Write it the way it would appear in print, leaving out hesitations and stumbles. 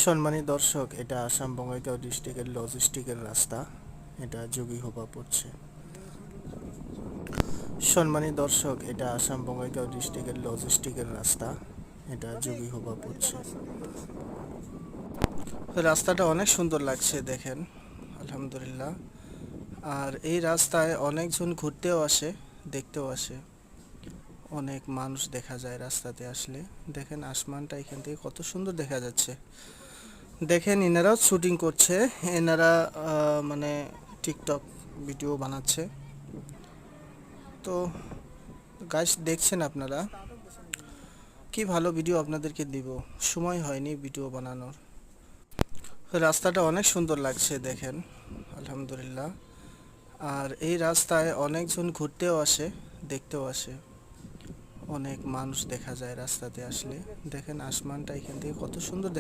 সম্মানিত দর্শক, এটা আসাম বঙ্গাইগাঁও ডিস্ট্রিক্টের লজিস্টিকের রাস্তা। এটা যোগীঘোপা পড়ছে। সম্মানিত দর্শক, এটা আসাম বঙ্গাইগাঁও ডিস্ট্রিক্টের লজিস্টিকের রাস্তা। এটা যোগীঘোপা পড়ছে। রাস্তাটা অনেক সুন্দর লাগছে, দেখেন, আলহামদুলিল্লাহ। আর এই রাস্তায় অনেকজন ঘুরতেও আসে, দেখতেও আসে। অনেক মানুষ দেখা যায় রাস্তাতে আসলে। দেখেন আসমানটা এখান থেকে কত সুন্দর দেখা যাচ্ছে। দেখেন এনারাও শুটিং করছে। এনারা মানে টিকটক ভিডিও বানাচ্ছে। তো গাইস, দেখছেন আপনারা কি ভালো ভিডিও আপনাদেরকে দিব, সময় হয়নি ভিডিও বানানোর। রাস্তাটা অনেক সুন্দর লাগছে, দেখেন, আলহামদুলিল্লাহ। আর এই রাস্তায় অনেকজন ঘুরতেও আসে, দেখতেও আসে। অনেক মানুষ দেখা যায় রাস্তাতে আসলে। দেখেন আসমানটা এখান থেকে কত সুন্দর